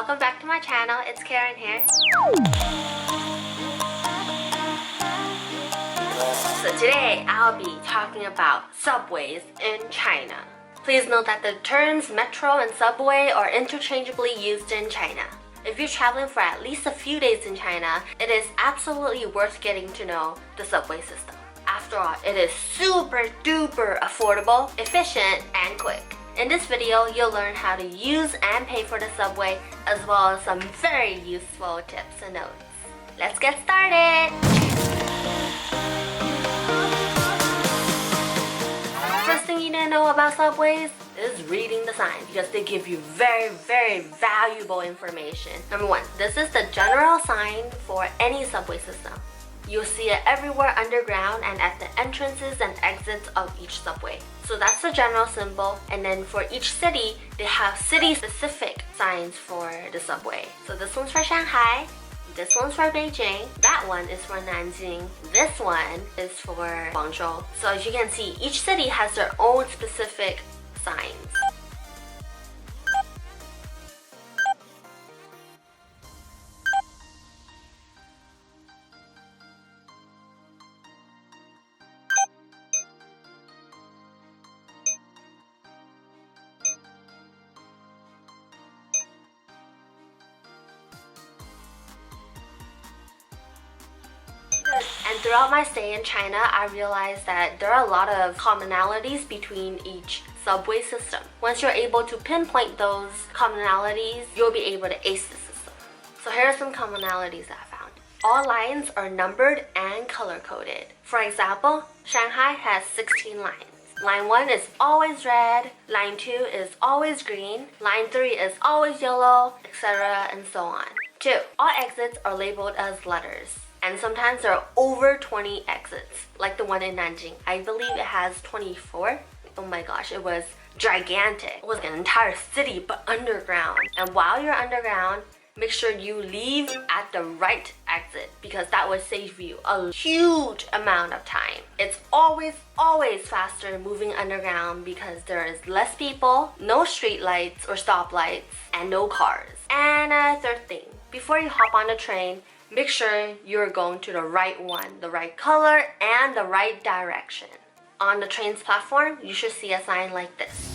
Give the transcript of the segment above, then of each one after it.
welcome back to my channel. It's Karyn here. So today I'll be talking about subways in China. Please note that the terms metro and subway are interchangeably used in China. If you're traveling for at least a few days in China, it is absolutely worth getting to know the subway system. After all, it is super duper affordable, efficient, and quick. In this video, you'll learn how to use and pay for the subway, as well as some very useful tips and notes. Let's get started! First thing you need to know about subways is reading the signs, because they give you very valuable information. Number one, this is the general sign for any subway system. You'll see it everywhere underground and at the entrances and exits of each subway. So that's the general symbol, and then for each city, they have city-specific signs for the subway. So this one's for Shanghai, this one's for Beijing, that one is for Nanjing, this one is for Guangzhou. So as you can see, each city has their own specific signs. And throughout my stay in China, I realized that there are a lot of commonalities between each subway system. Once you're able to pinpoint those commonalities, you'll be able to ace the system. So here are some commonalities that I found. All lines are numbered and color-coded. For example, Shanghai has 16 lines. Line 1 is always red, line 2 is always green, line 3 is always yellow, etc. and so on. 2. All exits are labeled as letters. And sometimes there are over 20 exits, like the one in Nanjing. I believe it has 24. Oh my gosh, it was gigantic. It was an entire city, but underground. And while you're underground, make sure you leave at the right exit, because that would save you a huge amount of time. It's always faster moving underground because there is less people, no street lights or stoplights, and no cars. And third thing, before you hop on the train, make sure you're going to the right one, the right color, and the right direction. On the train's platform, you should see a sign like this.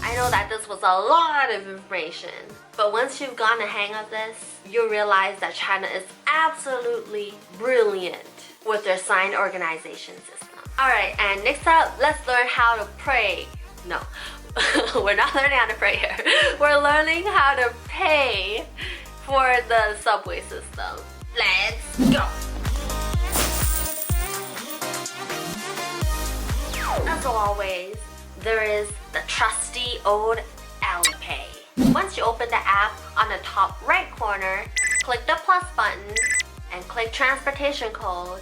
I know that this was a lot of information, but once you've gotten the hang of this, you'll realize that China is absolutely brilliant with their sign organization system. Alright, and next up, let's learn how to pray. No, we're not learning how to pray here. We're learning how to pay for the subway system. Let's go! As always, there is the trusty old Alipay. Once you open the app, on the top right corner, click the plus button and click transportation code,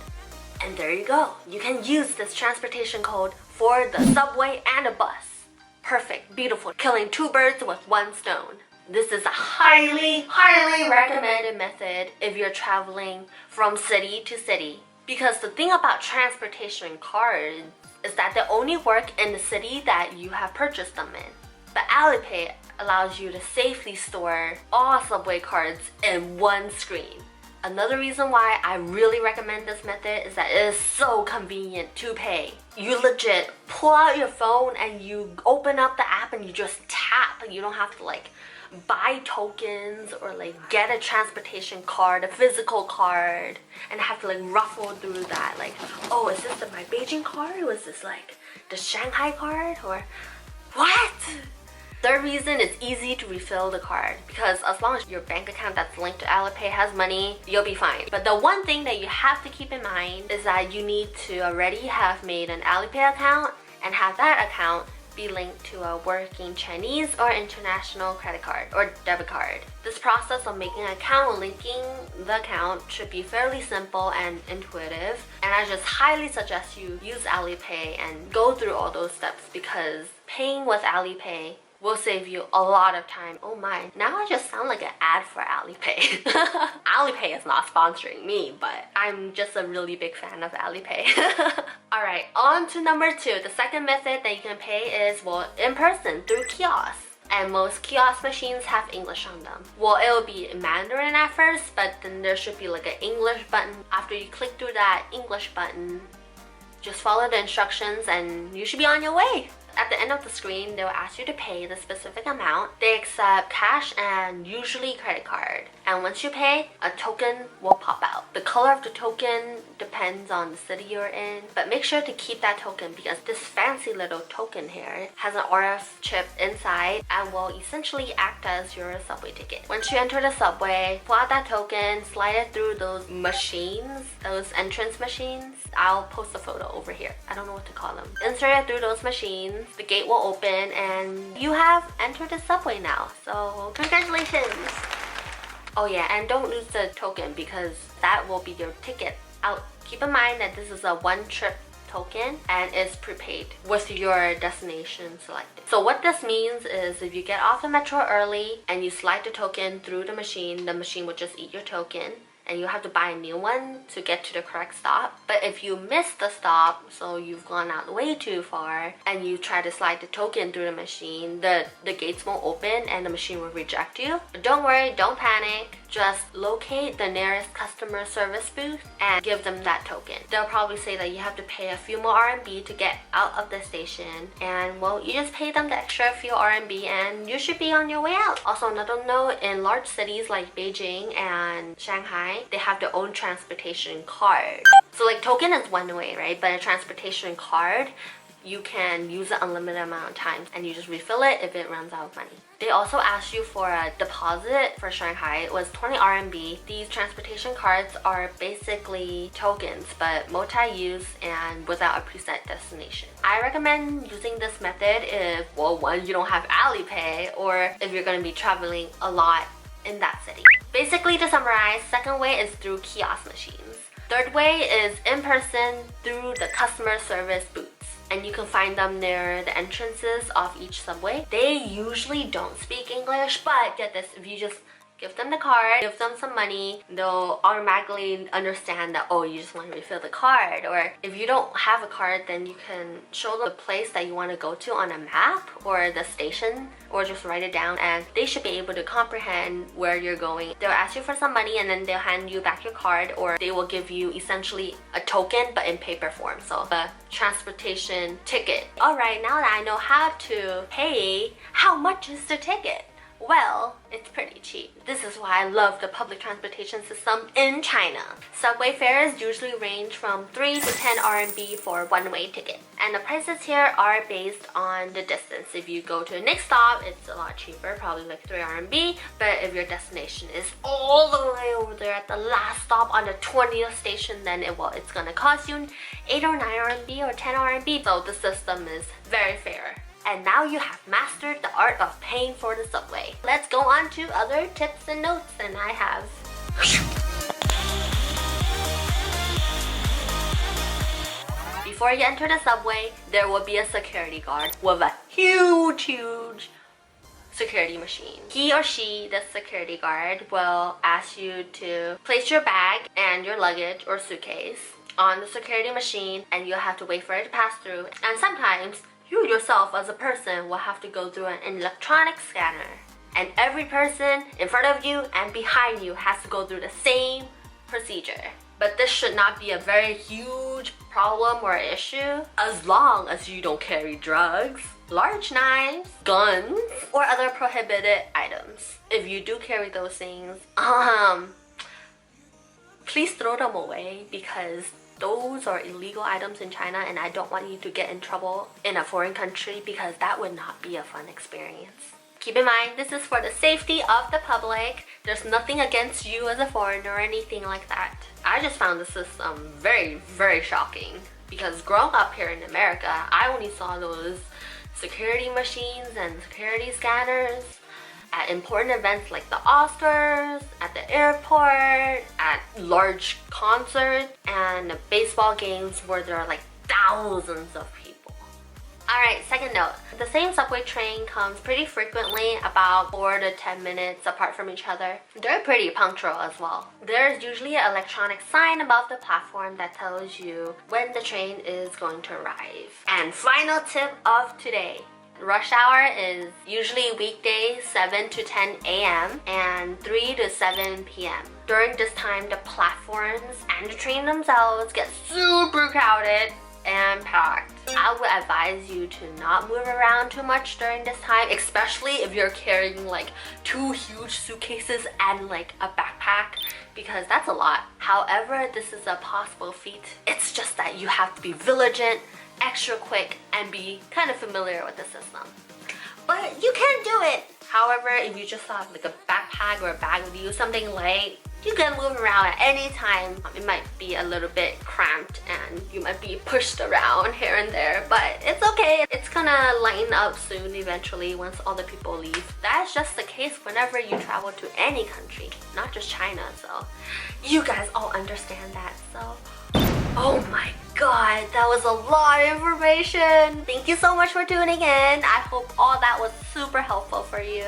and there you go. You can use this transportation code for the subway and a bus. Perfect, beautiful, killing two birds with one stone. This is a highly recommended method if you're traveling from city to city, because the thing about transportation cards is that they only work in the city that you have purchased them in. But Alipay allows you to safely store all subway cards in one screen. Another reason why I really recommend this method is that it is so convenient to pay. You legit pull out your phone and you open up the app and you just tap. You don't have to buy tokens or get a transportation card, a physical card, and have to ruffle through that. Oh, is this my Beijing card? Or is this the Shanghai card? Or what? Third reason, it's easy to refill the card, because as long as your bank account that's linked to Alipay has money, you'll be fine. But the one thing that you have to keep in mind is that you need to already have made an Alipay account and have that account be linked to a working Chinese or international credit card or debit card. This process of making an account or linking the account should be fairly simple and intuitive, and I just highly suggest you use Alipay and go through all those steps because paying with Alipay will save you a lot of time. Oh my, now I just sound like an ad for Alipay. Alipay is not sponsoring me, but I'm just a really big fan of Alipay. Alright, on to number 2. The second method that you can pay is, well, in person through kiosks. And most kiosk machines have English on them. Well, it will be Mandarin at first, but then there should be like an English button. After you click through that English button, just follow the instructions and you should be on your way. At the end of the screen, they will ask you to pay the specific amount. They accept cash and usually credit card. And once you pay, a token will pop out. The color of the token depends on the city you're in, but make sure to keep that token because this fancy little token here has an RF chip inside and will essentially act as your subway ticket. Once you enter the subway, pull out that token, slide it through those machines, those entrance machines. I'll post a photo over here. I don't know what to call them. Insert it through those machines. The gate will open and you have entered the subway now. So congratulations! Oh yeah, and don't lose the token because that will be your ticket out. Keep in mind that this is a one-trip token and is prepaid with your destination selected. So what this means is if you get off the metro early and you slide the token through the machine will just eat your token. And you have to buy a new one to get to the correct stop. But if you miss the stop, so you've gone out way too far, and you try to slide the token through the machine, the gates won't open and the machine will reject you. But don't worry, don't panic. Just locate the nearest customer service booth and give them that token. They'll probably say that you have to pay a few more RMB to get out of the station. And well, you just pay them the extra few RMB and you should be on your way out. Also, another note, in large cities like Beijing and Shanghai, they have their own transportation card. So like token is one way, right? But a transportation card, you can use it unlimited amount of times and you just refill it if it runs out of money. They also asked you for a deposit for Shanghai. It was 20 RMB. These transportation cards are basically tokens but multi-use and without a preset destination. I recommend using this method if, well, one, you don't have Alipay or if you're going to be traveling a lot in that city. Basically, to summarize, second way is through kiosk machines. Third way is in person through the customer service booths. And you can find them near the entrances of each subway. They usually don't speak English, but get this, if you just give them the card, give them some money, they'll automatically understand that, oh, you just want to refill the card. Or if you don't have a card, then you can show them the place that you want to go to on a map or the station, or just write it down and they should be able to comprehend where you're going. They'll ask you for some money and then they'll hand you back your card, or they will give you essentially a token but in paper form, so a transportation ticket. Alright, now that I know how to pay, how much is the ticket? Well, it's pretty cheap. This is why I love the public transportation system in China. Subway fares usually range from 3 to 10 RMB for one-way ticket. And the prices here are based on the distance. If you go to the next stop, it's a lot cheaper, probably like 3 RMB. But if your destination is all the way over there at the last stop on the 20th station, then it's gonna cost you 8 or 9 RMB or 10 RMB. So the system is very fair. And now you have mastered the art of paying for the subway. Let's go on to other tips and notes than I have. Before you enter the subway, there will be a security guard with a huge security machine. He or she, the security guard, will ask you to place your bag and your luggage or suitcase on the security machine and you'll have to wait for it to pass through. And sometimes you yourself as a person will have to go through an electronic scanner. And every person in front of you and behind you has to go through the same procedure. But this should not be a very huge problem or issue as long as you don't carry drugs, large knives, guns, or other prohibited items. If you do carry those things, please throw them away because those are illegal items in China and I don't want you to get in trouble in a foreign country because that would not be a fun experience. Keep in mind, this is for the safety of the public. There's nothing against you as a foreigner or anything like that. I just found the system very, very shocking because growing up here in America, I only saw those security machines and security scanners at important events like the Oscars, at the airport, at large concerts, and baseball games where there are like thousands of people. Alright, second note. The same subway train comes pretty frequently, about 4 to 10 minutes apart from each other. They're pretty punctual as well. There's usually an electronic sign above the platform that tells you when the train is going to arrive. And final tip of today. Rush hour is usually weekdays 7 to 10 a.m. and 3 to 7 p.m. During this time, the platforms and the train themselves get super crowded and packed. I would advise you to not move around too much during this time, especially if you're carrying like 2 huge suitcases and like a backpack, because that's a lot. However, this is a possible feat. It's just that you have to be vigilant, extra quick, and be kind of familiar with the system. But you can do it! However, if you just have like a backpack or a bag with you, something light, you can move around at any time. It might be a little bit cramped and you might be pushed around here and there, but it's okay. It's gonna lighten up soon eventually once all the people leave. That's just the case whenever you travel to any country, not just China, so you guys all understand that, so oh my god, that was a lot of information. Thank you so much for tuning in. I hope all that was super helpful for you.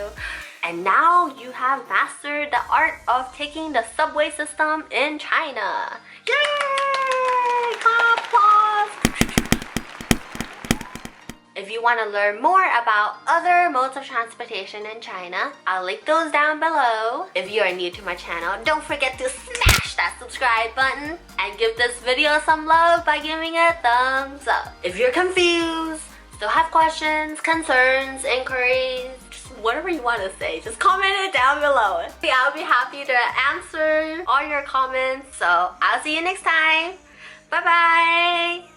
And now you have mastered the art of taking the subway system in China. Yay! Applause! If you want to learn more about other modes of transportation in China, I'll link those down below. If you are new to my channel, don't forget to smash that subscribe button and give this video some love by giving it a thumbs up. If you're confused, still have questions, concerns, inquiries, just whatever you want to say, just comment it down below. I'll be happy to answer all your comments. So I'll see you next time. Bye bye!